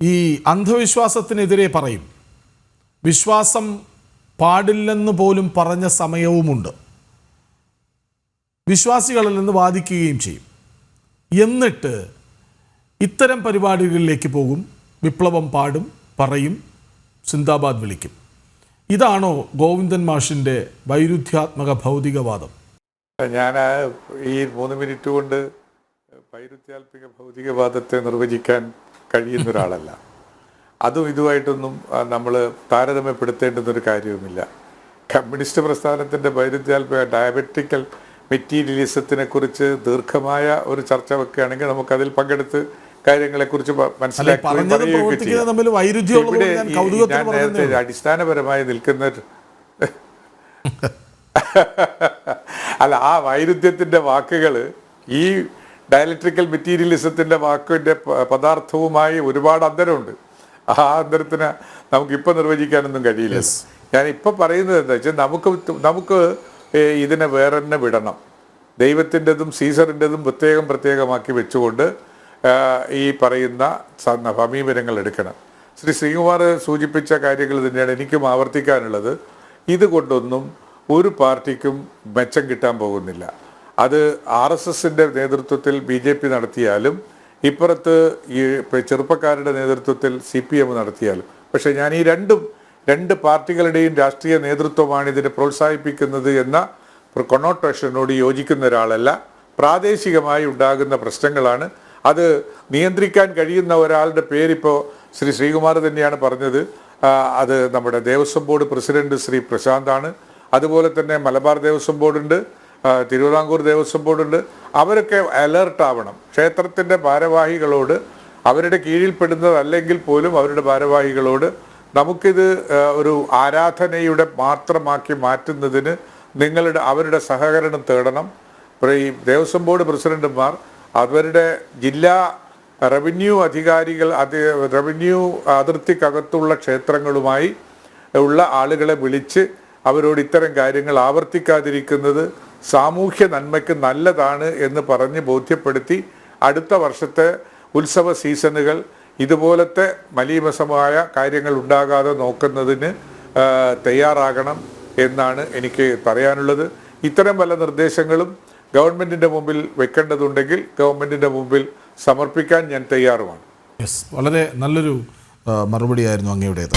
ഈ അന്ധവിശ്വാസത്തിനെതിരെ പറയും. വിശ്വാസം പാടില്ലെന്ന് പോലും പറഞ്ഞ സമയവുമുണ്ട്. വിശ്വാസികളിൽ നിന്ന് വാദിക്കുകയും ചെയ്യും. എന്നിട്ട് ഇത്തരം പരിപാടികളിലേക്ക് പോകും, വിപ്ലവം പാടും, പറയും, സിന്ദാബാദ് വിളിക്കും. ഇതാണോ ഗോവിന്ദൻ മാഷിൻ്റെ വൈരുദ്ധ്യാത്മക ഭൗതികവാദം? ഞാൻ ഈ 3 മിനിറ്റ് കൊണ്ട് വൈരുദ്ധ്യാത്മക ഭൗതികവാദത്തെ നിർവചിക്കാൻ കഴിയുന്ന ഒരാളല്ല. അതും ഇതുമായിട്ടൊന്നും നമ്മൾ താരതമ്യപ്പെടുത്തേണ്ടുന്നൊരു കാര്യവുമില്ല. കമ്മ്യൂണിസ്റ്റ് പ്രസ്ഥാനത്തിൻ്റെ വൈരുദ്ധ്യാത്മക ഡയബറ്റിക്കൽ മെറ്റീരിയലിസത്തിനെ കുറിച്ച് ദീർഘമായ ഒരു ചർച്ച വെക്കുകയാണെങ്കിൽ നമുക്കതിൽ പങ്കെടുത്ത് കാര്യങ്ങളെക്കുറിച്ച് മനസ്സിലാക്കുകയും ഇവിടെ ഞാൻ നേരത്തെ അടിസ്ഥാനപരമായി നിൽക്കുന്ന അല്ല, ആ വൈരുദ്ധ്യത്തിൻ്റെ വാക്കുകൾ ഈ ഡയലക്ട്രിക്കൽ മെറ്റീരിയലിസത്തിൻ്റെ വാക്കിൻ്റെ പദാർത്ഥവുമായി ഒരുപാട് അന്തരമുണ്ട്. ആ അന്തരത്തിന് നമുക്കിപ്പോൾ നിർവചിക്കാനൊന്നും കഴിയില്ല. ഞാനിപ്പോൾ പറയുന്നത് എന്താ വെച്ചാൽ നമുക്ക് ഇതിനെ വേറെ തന്നെ വിടണം. ദൈവത്തിൻ്റെതും സീസറിൻ്റെതും പ്രത്യേകമാക്കി വെച്ചുകൊണ്ട് ഈ പറയുന്ന സമീപനങ്ങൾ എടുക്കണം. ശ്രീകുമാർ സൂചിപ്പിച്ച കാര്യങ്ങൾ തന്നെയാണ് എനിക്കും ആവർത്തിക്കാനുള്ളത്. ഇതുകൊണ്ടൊന്നും ഒരു പാർട്ടിക്കും മെച്ചം കിട്ടാൻ പോകുന്നില്ല. അത് RSSൻ്റെ നേതൃത്വത്തിൽ BJP നടത്തിയാലും ഇപ്പുറത്ത് ഈ ചെറുപ്പക്കാരുടെ നേതൃത്വത്തിൽ CPM നടത്തിയാലും. പക്ഷേ ഞാൻ ഈ രണ്ട് പാർട്ടികളുടെയും രാഷ്ട്രീയ നേതൃത്വമാണ് ഇതിനെ പ്രോത്സാഹിപ്പിക്കുന്നത് എന്ന കൊണോട്ടേഷനോട് യോജിക്കുന്ന ഒരാളല്ല. പ്രാദേശികമായി ഉണ്ടാകുന്ന പ്രശ്നങ്ങളാണ്. അത് നിയന്ത്രിക്കാൻ കഴിയുന്ന ഒരാളുടെ പേരിപ്പോൾ ശ്രീകുമാർ തന്നെയാണ് പറഞ്ഞത്. അത് നമ്മുടെ ദേവസ്വം ബോർഡ് പ്രസിഡന്റ് ശ്രീ പ്രശാന്താണ്. അതുപോലെ തന്നെ മലബാർ ദേവസ്വം ബോർഡുണ്ട്, തിരുവിതാംകൂർ ദേവസ്വം ബോർഡുണ്ട്. അവരൊക്കെ അലേർട്ടാവണം. ക്ഷേത്രത്തിൻ്റെ ഭാരവാഹികളോട്, അവരുടെ കീഴിൽപ്പെടുന്നതല്ലെങ്കിൽ പോലും അവരുടെ ഭാരവാഹികളോട് നമുക്കിത് ഒരു ആരാധനയുടെ മാത്രമാക്കി മാറ്റുന്നതിന് അവരുടെ സഹകരണം തേടണം. ഈ ദേവസ്വം ബോർഡ് പ്രസിഡന്റുമാർ അവരുടെ ജില്ലാ റവന്യൂ അധികാരികൾ, റവന്യൂ അതിർത്തിക്കകത്തുള്ള ക്ഷേത്രങ്ങളുമായി ഉള്ള ആളുകളെ വിളിച്ച് അവരോട് ഇത്തരം കാര്യങ്ങൾ ആവർത്തിക്കാതിരിക്കുന്നത് സാമൂഹ്യ നന്മയ്ക്ക് നല്ലതാണ് എന്ന് പറഞ്ഞ് ബോധ്യപ്പെടുത്തി അടുത്ത വർഷത്തെ ഉത്സവ സീസണുകൾ ഇതുപോലത്തെ മലീമസമായ കാര്യങ്ങൾ ഉണ്ടാകാതെ നോക്കുന്നതിന് തയ്യാറാകണം എന്നാണ് എനിക്ക് പറയാനുള്ളത്. ഇത്തരം പല നിർദ്ദേശങ്ങളും ഗവൺമെൻറ്റിൻ്റെ മുമ്പിൽ വെക്കേണ്ടതുണ്ടെങ്കിൽ ഗവൺമെൻറ്റിൻ്റെ മുമ്പിൽ സമർപ്പിക്കാൻ ഞാൻ തയ്യാറുമാണ്. വളരെ നല്ലൊരു മറുപടിയായിരുന്നു അങ്ങയുടേത്.